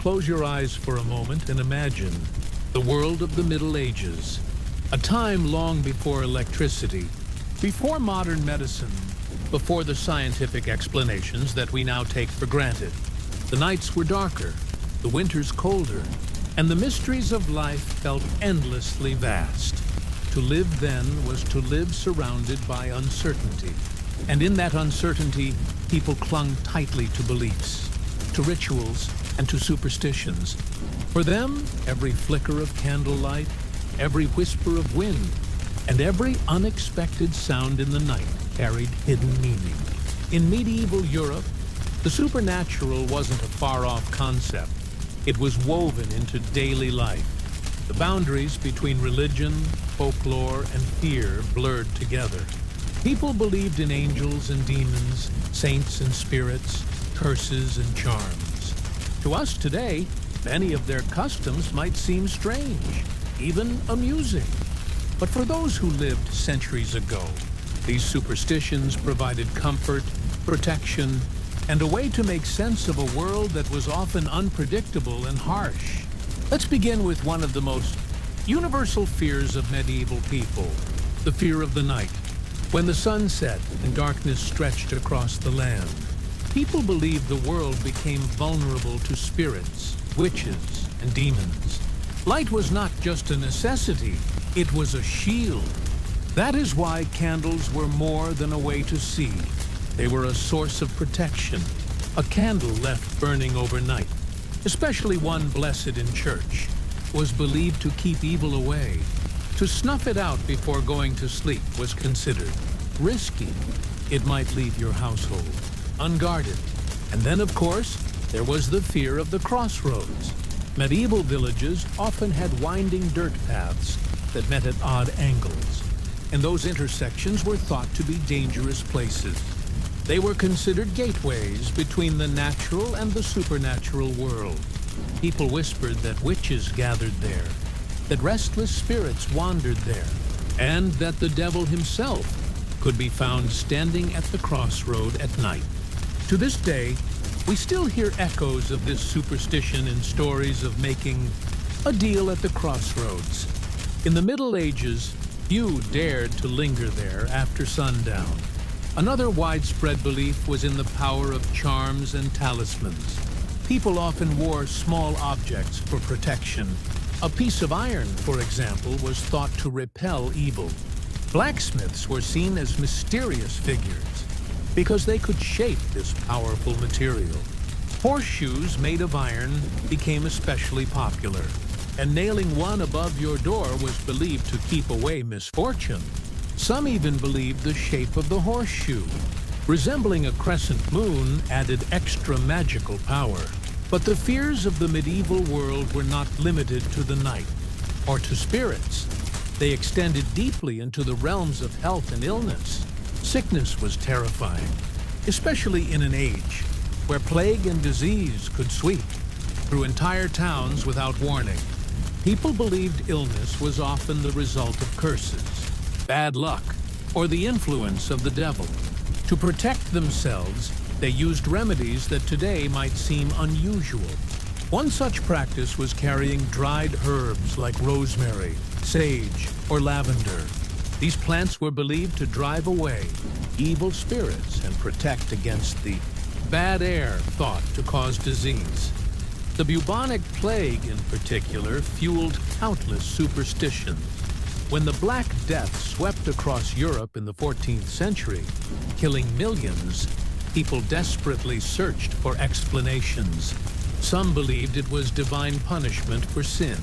close your eyes for a moment and imagine the world of the Middle Ages, a time long before electricity, before modern medicine, before the scientific explanations that we now take for granted. The nights were darker, the winters colder, and the mysteries of life felt endlessly vast. To live then was to live surrounded by uncertainty. And in that uncertainty, people clung tightly to beliefs, to rituals, and to superstitions. For them, every flicker of candlelight, every whisper of wind, and every unexpected sound in the night carried hidden meaning. In medieval Europe, the supernatural wasn't a far-off concept. It was woven into daily life. The boundaries between religion, folklore, and fear blurred together. People believed in angels and demons, saints and spirits, curses and charms. To us today, many of their customs might seem strange, even amusing. But for those who lived centuries ago, these superstitions provided comfort, protection, and a way to make sense of a world that was often unpredictable and harsh. Let's begin with one of the most universal fears of medieval people, the fear of the night. When the sun set and darkness stretched across the land, people believed the world became vulnerable to spirits, witches, and demons. Light was not just a necessity, it was a shield. That is why candles were more than a way to see. They were a source of protection, a candle left burning overnight, especially one blessed in church, was believed to keep evil away. To snuff it out before going to sleep was considered risky. It might leave your household unguarded. And then, of course, there was the fear of the crossroads. Medieval villages often had winding dirt paths that met at odd angles, and those intersections were thought to be dangerous places. They were considered gateways between the natural and the supernatural world. People whispered that witches gathered there, that restless spirits wandered there, and that the devil himself could be found standing at the crossroad at night. To this day, we still hear echoes of this superstition in stories of making a deal at the crossroads. In the Middle Ages, few dared to linger there after sundown. Another widespread belief was in the power of charms and talismans. People often wore small objects for protection. A piece of iron, for example, was thought to repel evil. Blacksmiths were seen as mysterious figures because they could shape this powerful material. Horseshoes made of iron became especially popular, and nailing one above your door was believed to keep away misfortune. Some even believed the shape of the horseshoe, resembling a crescent moon, added extra magical power. But the fears of the medieval world were not limited to the night or to spirits. They extended deeply into the realms of health and illness. Sickness was terrifying, especially in an age where plague and disease could sweep through entire towns without warning. People believed illness was often the result of curses, bad luck, or the influence of the devil. To protect themselves, they used remedies that today might seem unusual. One such practice was carrying dried herbs like rosemary, sage, or lavender. These plants were believed to drive away evil spirits and protect against the bad air thought to cause disease. The bubonic plague, in particular, fueled countless superstitions. When the Black Death swept across Europe in the 14th century, killing millions, people desperately searched for explanations. Some believed it was divine punishment for sin.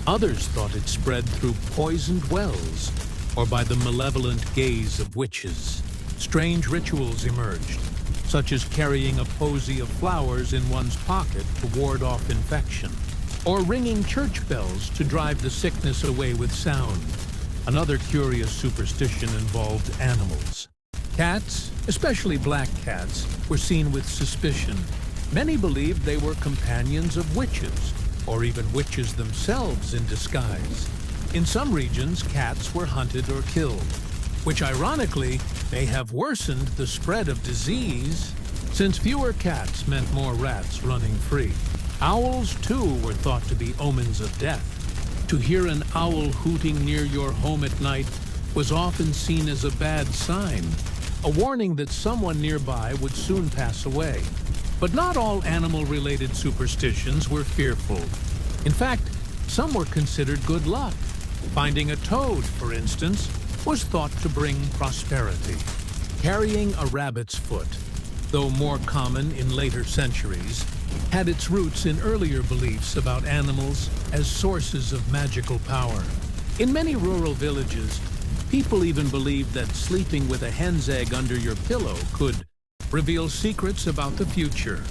Others thought it spread through poisoned wells or by the malevolent gaze of witches. Strange rituals emerged, such as carrying a posy of flowers in one's pocket to ward off infection, or ringing church bells to drive the sickness away with sound. Another curious superstition involved animals. Cats, especially black cats, were seen with suspicion. Many believed they were companions of witches, or even witches themselves in disguise. In some regions, cats were hunted or killed, which ironically may have worsened the spread of disease, since fewer cats meant more rats running free. Owls, too, were thought to be omens of death. To hear an owl hooting near your home at night was often seen as a bad sign, a warning that someone nearby would soon pass away. But not all animal-related superstitions were fearful. In fact, some were considered good luck. Finding a toad, for instance, was thought to bring prosperity. Carrying a rabbit's foot, though more common in later centuries, had its roots in earlier beliefs about animals as sources of magical power. In many rural villages, people even believed that sleeping with a hen's egg under your pillow could reveal secrets about the future.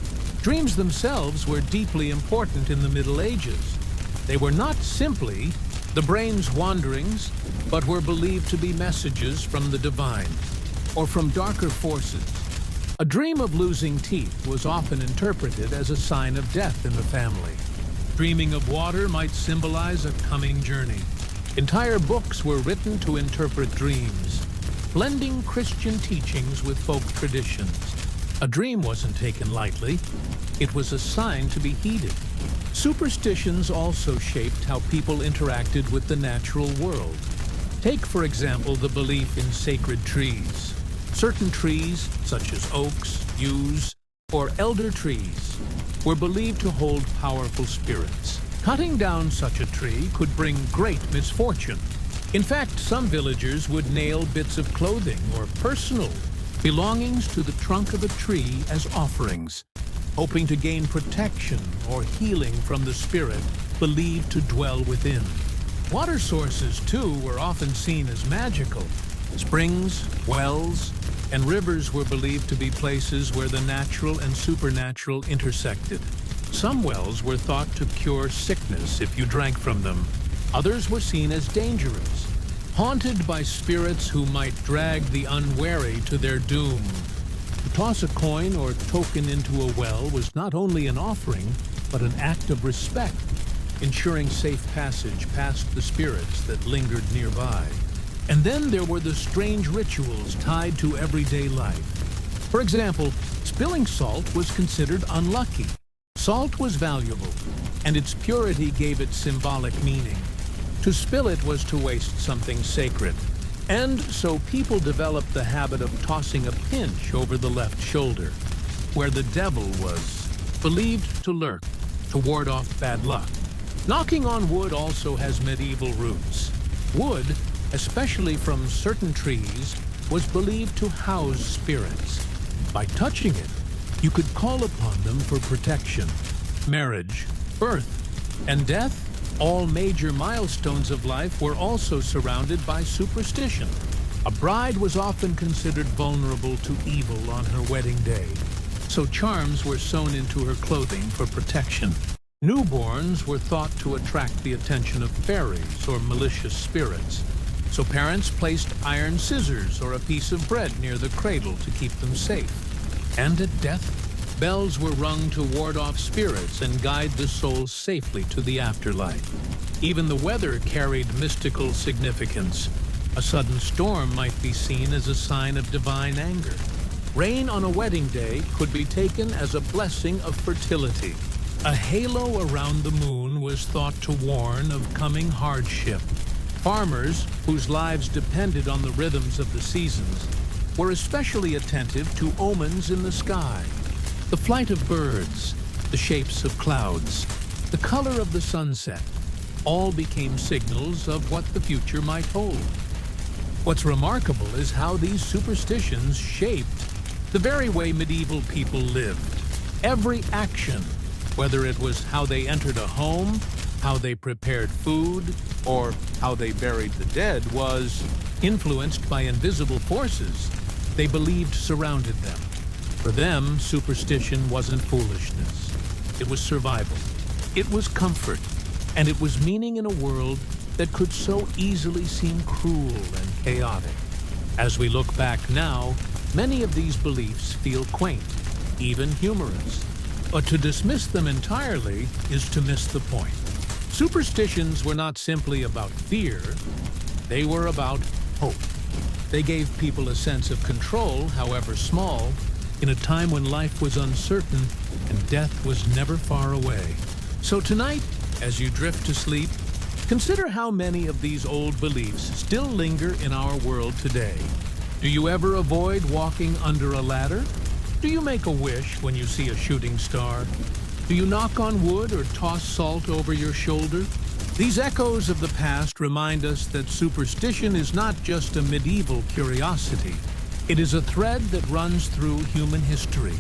Dreams themselves were deeply important in the Middle Ages. They were not simply the brain's wanderings, but were believed to be messages from the divine or from darker forces. A dream of losing teeth was often interpreted as a sign of death in the family. Dreaming of water might symbolize a coming journey. Entire books were written to interpret dreams, blending Christian teachings with folk traditions. A dream wasn't taken lightly. It was a sign to be heeded. Superstitions also shaped how people interacted with the natural world. Take, for example, the belief in sacred trees. Certain trees, such as oaks, yews, or elder trees, were believed to hold powerful spirits. Cutting down such a tree could bring great misfortune. In fact, some villagers would nail bits of clothing or personal belongings to the trunk of a tree as offerings, hoping to gain protection or healing from the spirit believed to dwell within. Water sources, too, were often seen as magical. Springs, wells, and rivers were believed to be places where the natural and supernatural intersected. Some wells were thought to cure sickness if you drank from them. Others were seen as dangerous, haunted by spirits who might drag the unwary to their doom. To toss a coin or token into a well was not only an offering, but an act of respect, ensuring safe passage past the spirits that lingered nearby. And then there were the strange rituals tied to everyday life. For example, spilling salt was considered unlucky. Salt was valuable, and its purity gave it symbolic meaning. To spill it was to waste something sacred. And so people developed the habit of tossing a pinch over the left shoulder, where the devil was believed to lurk, to ward off bad luck. Knocking on wood also has medieval roots. Wood, especially from certain trees, was believed to house spirits. By touching it, you could call upon them for protection. Marriage, birth, and death, all major milestones of life, were also surrounded by superstition. A bride was often considered vulnerable to evil on her wedding day, so charms were sewn into her clothing for protection. Newborns were thought to attract the attention of fairies or malicious spirits, so parents placed iron scissors or a piece of bread near the cradle to keep them safe. And at death, bells were rung to ward off spirits and guide the soul safely to the afterlife. Even the weather carried mystical significance. A sudden storm might be seen as a sign of divine anger. Rain on a wedding day could be taken as a blessing of fertility. A halo around the moon was thought to warn of coming hardship. Farmers, whose lives depended on the rhythms of the seasons, were especially attentive to omens in the sky. The flight of birds, the shapes of clouds, the color of the sunset, all became signals of what the future might hold. What's remarkable is how these superstitions shaped the very way medieval people lived. Every action, whether it was how they entered a home, how they prepared food, or how they buried the dead, was influenced by invisible forces they believed surrounded them. For them, superstition wasn't foolishness. It was survival. It was comfort. And it was meaning in a world that could so easily seem cruel and chaotic. As we look back now, many of these beliefs feel quaint, even humorous. But to dismiss them entirely is to miss the point. Superstitions were not simply about fear, they were about hope. They gave people a sense of control, however small, in a time when life was uncertain and death was never far away. So tonight, as you drift to sleep, consider how many of these old beliefs still linger in our world today. Do you ever avoid walking under a ladder? Do you make a wish when you see a shooting star? Do you knock on wood or toss salt over your shoulder? These echoes of the past remind us that superstition is not just a medieval curiosity. It is a thread that runs through human history,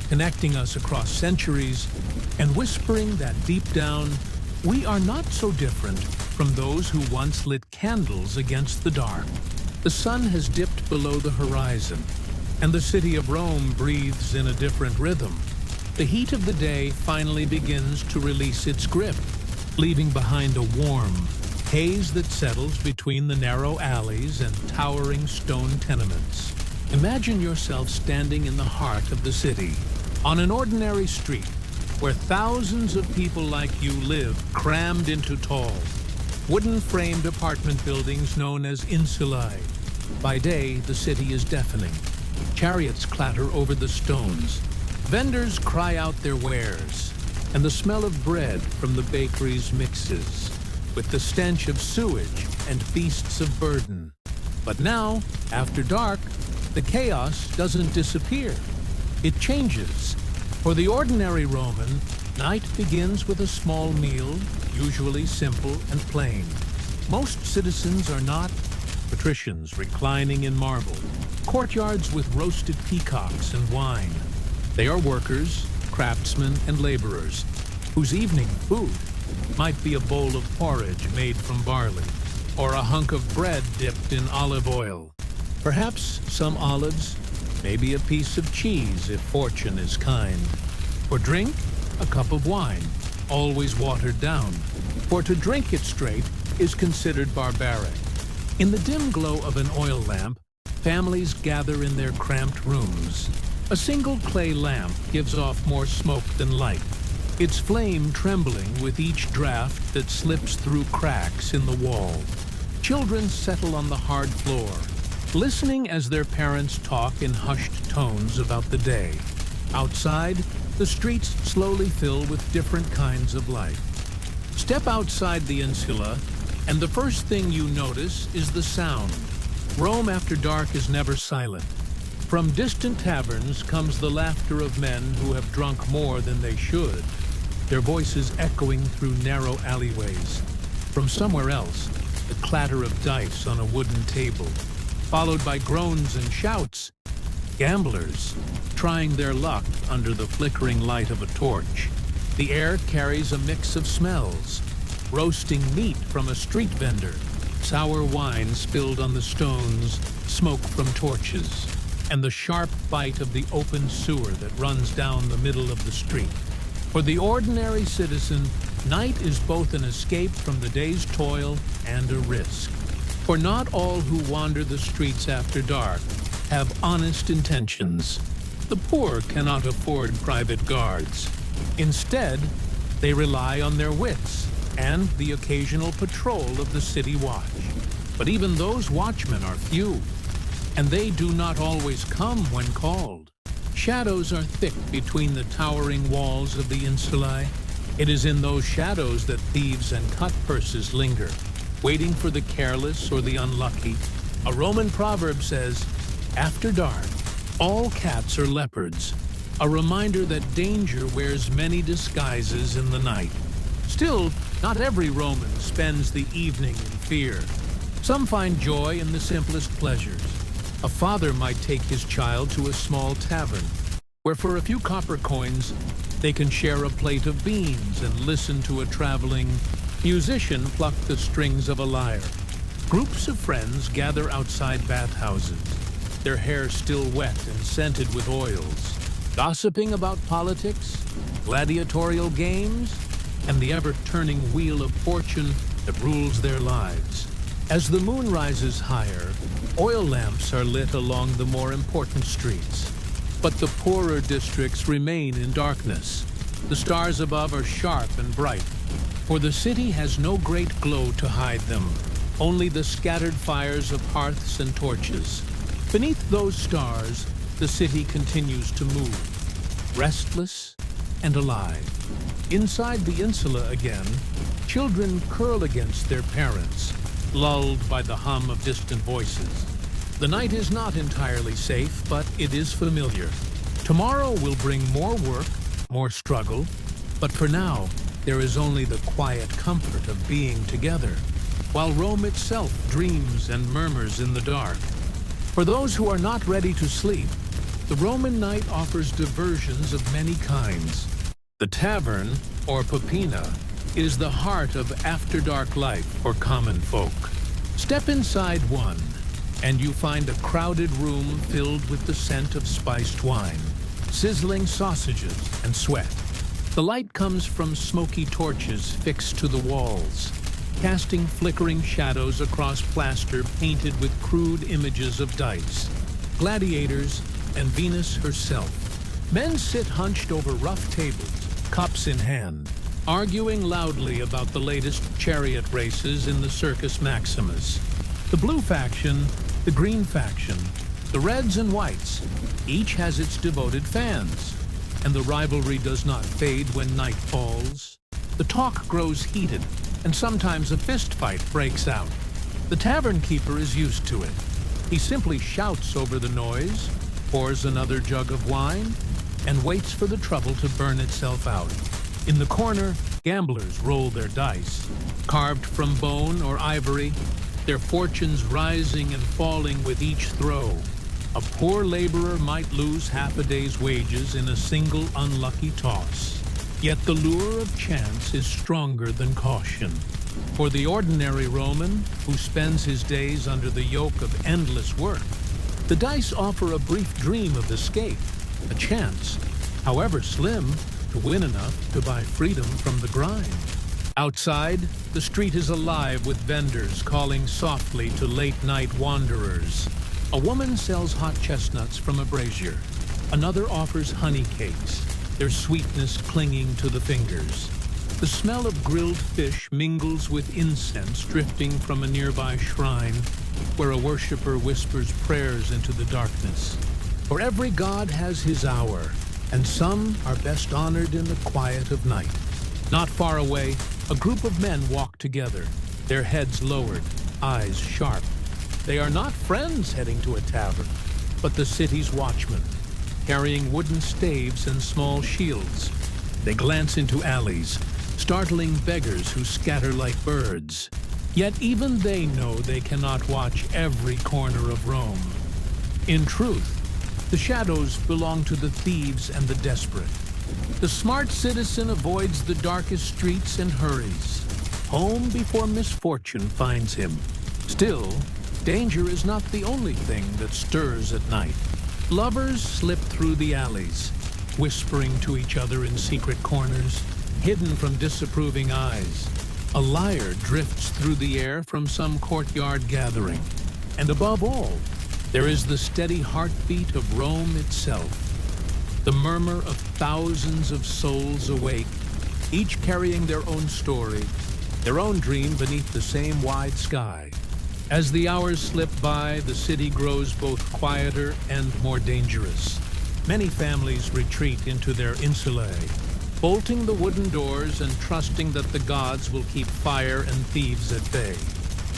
connecting us across centuries and whispering that deep down, we are not so different from those who once lit candles against the dark. The sun has dipped below the horizon, and the city of Rome breathes in a different rhythm. The heat of the day finally begins to release its grip, leaving behind a warm haze that settles between the narrow alleys and towering stone tenements. Imagine yourself standing in the heart of the city, on an ordinary street, where thousands of people like you live, crammed into tall, wooden-framed apartment buildings known as insulae. By day, the city is deafening. Chariots clatter over the stones. Vendors cry out their wares, and the smell of bread from the bakeries mixes with the stench of sewage and beasts of burden. But now, after dark, the chaos doesn't disappear. It changes. For the ordinary Roman, night begins with a small meal, usually simple and plain. Most citizens are not patricians reclining in marble, courtyards with roasted peacocks and wine. They are workers, craftsmen, and laborers, whose evening food might be a bowl of porridge made from barley, or a hunk of bread dipped in olive oil. Perhaps some olives, maybe a piece of cheese if fortune is kind. For drink, a cup of wine, always watered down, for to drink it straight is considered barbaric. In the dim glow of an oil lamp, families gather in their cramped rooms. A single clay lamp gives off more smoke than light, its flame trembling with each draft that slips through cracks in the wall. Children settle on the hard floor, listening as their parents talk in hushed tones about the day. Outside, the streets slowly fill with different kinds of life. Step outside the insula, and the first thing you notice is the sound. Rome after dark is never silent. From distant taverns comes the laughter of men who have drunk more than they should, their voices echoing through narrow alleyways. From somewhere else, the clatter of dice on a wooden table, followed by groans and shouts. Gamblers, trying their luck under the flickering light of a torch. The air carries a mix of smells. Roasting meat from a street vendor, sour wine spilled on the stones, smoke from torches, and the sharp bite of the open sewer that runs down the middle of the street. For the ordinary citizen, night is both an escape from the day's toil and a risk. For not all who wander the streets after dark have honest intentions. The poor cannot afford private guards. Instead, they rely on their wits and the occasional patrol of the city watch. But even those watchmen are few, and they do not always come when called. Shadows are thick between the towering walls of the insulae. It is in those shadows that thieves and cut-purses linger, waiting for the careless or the unlucky. A Roman proverb says, "After dark, all cats are leopards," a reminder that danger wears many disguises in the night. Still, not every Roman spends the evening in fear. Some find joy in the simplest pleasures. A father might take his child to a small tavern, where for a few copper coins, they can share a plate of beans and listen to a traveling musician pluck the strings of a lyre. Groups of friends gather outside bathhouses, their hair still wet and scented with oils, gossiping about politics, gladiatorial games, and the ever-turning wheel of fortune that rules their lives. As the moon rises higher, oil lamps are lit along the more important streets. But the poorer districts remain in darkness. The stars above are sharp and bright, for the city has no great glow to hide them, only the scattered fires of hearths and torches. Beneath those stars, the city continues to move, restless and alive. Inside the insula again, children curl against their parents, lulled by the hum of distant voices. The night is not entirely safe, but it is familiar. Tomorrow will bring more work, more struggle, but for now, there is only the quiet comfort of being together, while Rome itself dreams and murmurs in the dark. For those who are not ready to sleep, the Roman night offers diversions of many kinds. The tavern, or popina, is the heart of after-dark life for common folk. Step inside one, and you find a crowded room filled with the scent of spiced wine, sizzling sausages, and sweat. The light comes from smoky torches fixed to the walls, casting flickering shadows across plaster painted with crude images of dice, gladiators, and Venus herself. Men sit hunched over rough tables, cups in hand, arguing loudly about the latest chariot races in the Circus Maximus. The blue faction, the green faction, the reds and whites, each has its devoted fans, and the rivalry does not fade when night falls. The talk grows heated, and sometimes a fist fight breaks out. The tavern keeper is used to it. He simply shouts over the noise, pours another jug of wine, and waits for the trouble to burn itself out. In the corner, gamblers roll their dice, carved from bone or ivory, their fortunes rising and falling with each throw. A poor laborer might lose half a day's wages in a single unlucky toss. Yet the lure of chance is stronger than caution. For the ordinary Roman, who spends his days under the yoke of endless work, the dice offer a brief dream of escape, a chance, however slim, to win enough to buy freedom from the grind. Outside, the street is alive with vendors calling softly to late-night wanderers. A woman sells hot chestnuts from a brazier. Another offers honey cakes, their sweetness clinging to the fingers. The smell of grilled fish mingles with incense drifting from a nearby shrine, where a worshiper whispers prayers into the darkness. For every god has his hour, and some are best honored in the quiet of night. Not far away, a group of men walk together, their heads lowered, eyes sharp. They are not friends heading to a tavern, but the city's watchmen, carrying wooden staves and small shields. They glance into alleys, startling beggars who scatter like birds. Yet even they know they cannot watch every corner of Rome. In truth, the shadows belong to the thieves and the desperate. The smart citizen avoids the darkest streets and hurries, home before misfortune finds him. Still, danger is not the only thing that stirs at night. Lovers slip through the alleys, whispering to each other in secret corners, hidden from disapproving eyes. A lyre drifts through the air from some courtyard gathering. And above all, there is the steady heartbeat of Rome itself. The murmur of thousands of souls awake, each carrying their own story, their own dream beneath the same wide sky. As the hours slip by, the city grows both quieter and more dangerous. Many families retreat into their insulae, bolting the wooden doors and trusting that the gods will keep fire and thieves at bay.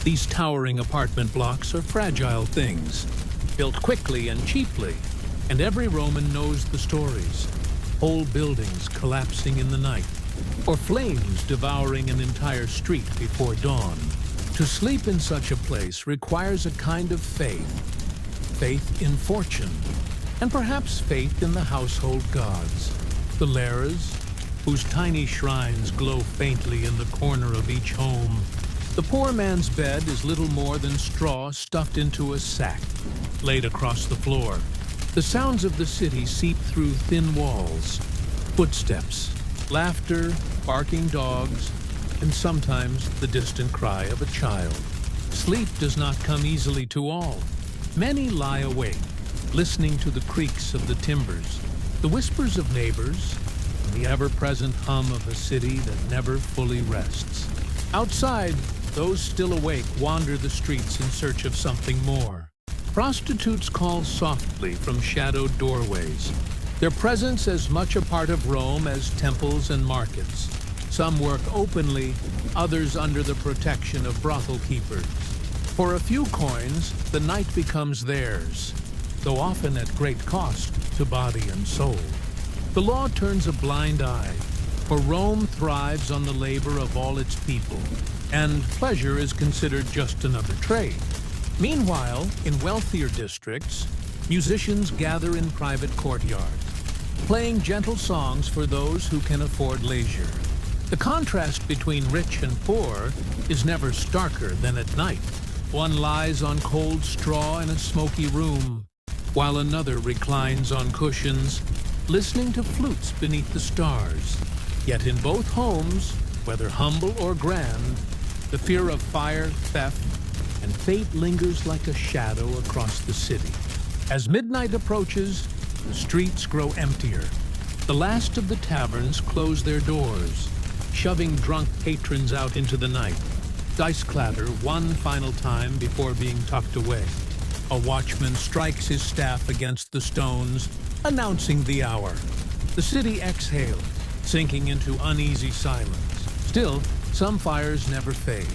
These towering apartment blocks are fragile things, built quickly and cheaply, and every Roman knows the stories. Whole buildings collapsing in the night, or flames devouring an entire street before dawn. To sleep in such a place requires a kind of faith. Faith in fortune, and perhaps faith in the household gods. The Lares, whose tiny shrines glow faintly in the corner of each home. The poor man's bed is little more than straw stuffed into a sack, laid across the floor. The sounds of the city seep through thin walls. Footsteps, laughter, barking dogs, and sometimes the distant cry of a child. Sleep does not come easily to all. Many lie awake, listening to the creaks of the timbers, the whispers of neighbors, and the ever-present hum of a city that never fully rests. Outside, those still awake wander the streets in search of something more. Prostitutes call softly from shadowed doorways, their presence as much a part of Rome as temples and markets. Some work openly, others under the protection of brothel keepers. For a few coins, the night becomes theirs, though often at great cost to body and soul. The law turns a blind eye, for Rome thrives on the labor of all its people, and pleasure is considered just another trade. Meanwhile, in wealthier districts, musicians gather in private courtyards, playing gentle songs for those who can afford leisure. The contrast between rich and poor is never starker than at night. One lies on cold straw in a smoky room, while another reclines on cushions, listening to flutes beneath the stars. Yet in both homes, whether humble or grand, the fear of fire, theft, and fate lingers like a shadow across the city. As midnight approaches, the streets grow emptier. The last of the taverns close their doors, shoving drunk patrons out into the night. Dice clatter one final time before being tucked away. A watchman strikes his staff against the stones, announcing the hour. The city exhales, sinking into uneasy silence. Still, some fires never fade.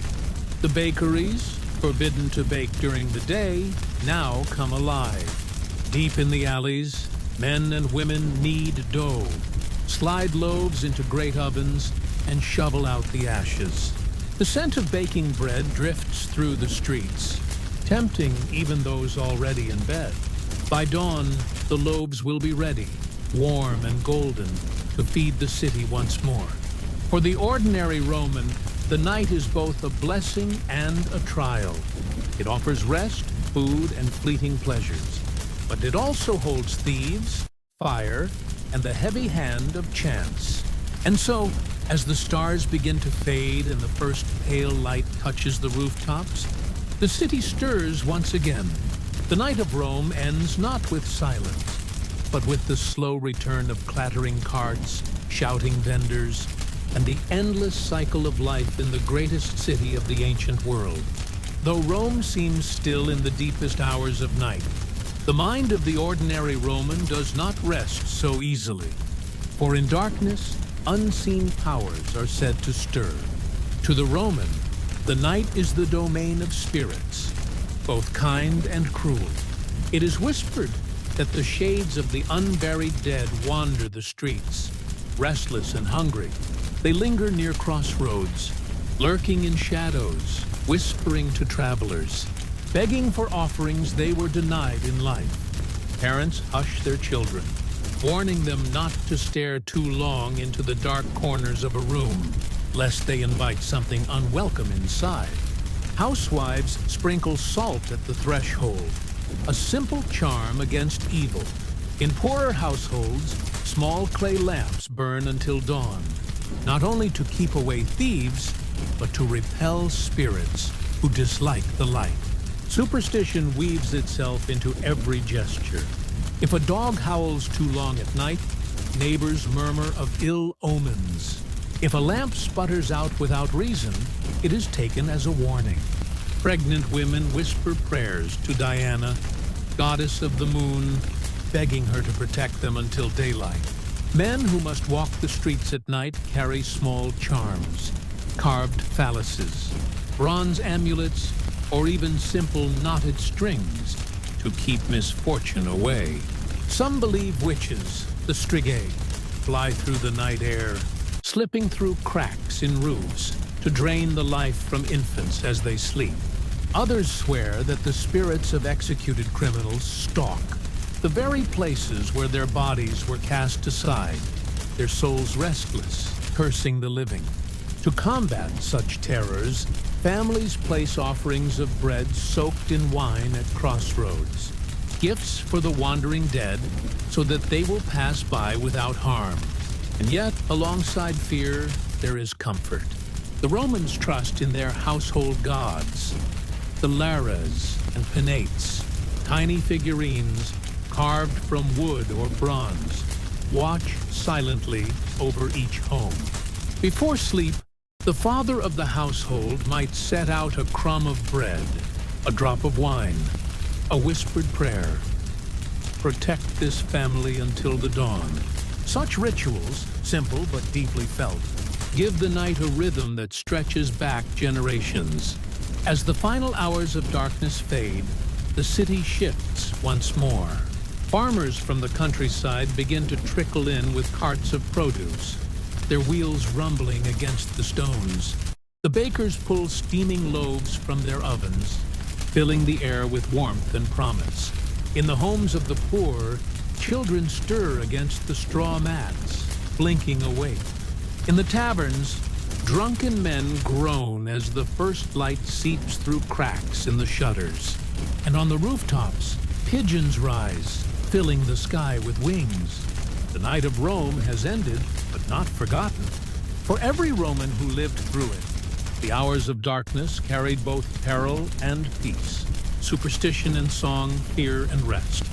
The bakeries, forbidden to bake during the day, now come alive. Deep in the alleys, men and women knead dough, slide loaves into great ovens, and shovel out the ashes. The scent of baking bread drifts through the streets, tempting even those already in bed. By dawn, the loaves will be ready, warm and golden, to feed the city once more. For the ordinary Roman, the night is both a blessing and a trial. It offers rest, food, and fleeting pleasures. But it also holds thieves, fire, and the heavy hand of chance. And so, as the stars begin to fade and the first pale light touches the rooftops, the city stirs once again. The night of Rome ends not with silence, but with the slow return of clattering carts, shouting vendors, and the endless cycle of life in the greatest city of the ancient world. Though Rome seems still in the deepest hours of night, the mind of the ordinary Roman does not rest so easily. For in darkness, unseen powers are said to stir. To the Roman, the night is the domain of spirits, both kind and cruel. It is whispered that the shades of the unburied dead wander the streets. Restless and hungry, they linger near crossroads, lurking in shadows, whispering to travelers, begging for offerings they were denied in life. Parents hush their children, warning them not to stare too long into the dark corners of a room, lest they invite something unwelcome inside. Housewives sprinkle salt at the threshold, a simple charm against evil. In poorer households, small clay lamps burn until dawn, not only to keep away thieves, but to repel spirits who dislike the light. Superstition weaves itself into every gesture. If a dog howls too long at night, neighbors murmur of ill omens. If a lamp sputters out without reason, it is taken as a warning. Pregnant women whisper prayers to Diana, goddess of the moon, begging her to protect them until daylight. Men who must walk the streets at night carry small charms, carved phalluses, bronze amulets, or even simple knotted strings to keep misfortune away. Some believe witches, the strigae, fly through the night air, slipping through cracks in roofs to drain the life from infants as they sleep. Others swear that the spirits of executed criminals stalk the very places where their bodies were cast aside, their souls restless, cursing the living. To combat such terrors, families place offerings of bread soaked in wine at crossroads, gifts for the wandering dead so that they will pass by without harm. And yet, alongside fear, there is comfort. The Romans trust in their household gods, the lares and penates, tiny figurines carved from wood or bronze, watch silently over each home. Before sleep, the father of the household might set out a crumb of bread, a drop of wine, A whispered prayer. Protect this family until the dawn. Such rituals, simple but deeply felt, give the night a rhythm that stretches back generations. As the final hours of darkness fade, the city shifts once more. Farmers from the countryside begin to trickle in with carts of produce, their wheels rumbling against the stones. The bakers pull steaming loaves from their ovens, filling the air with warmth and promise. In the homes of the poor, children stir against the straw mats, blinking awake. In the taverns, drunken men groan as the first light seeps through cracks in the shutters. And on the rooftops, pigeons rise, filling the sky with wings. The night of Rome has ended, but not forgotten. For every Roman who lived through it, the hours of darkness carried both peril and peace, superstition and song, fear and rest.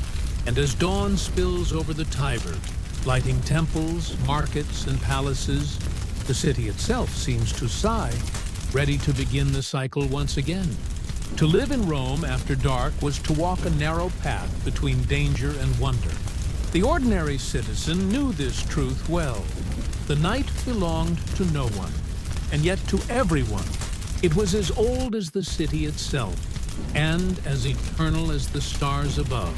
And as dawn spills over the Tiber, lighting temples, markets, and palaces, the city itself seems to sigh, ready to begin the cycle once again. To live in Rome after dark was to walk a narrow path between danger and wonder. The ordinary citizen knew this truth well. The night belonged to no one, and yet to everyone. It was as old as the city itself, and as eternal as the stars above.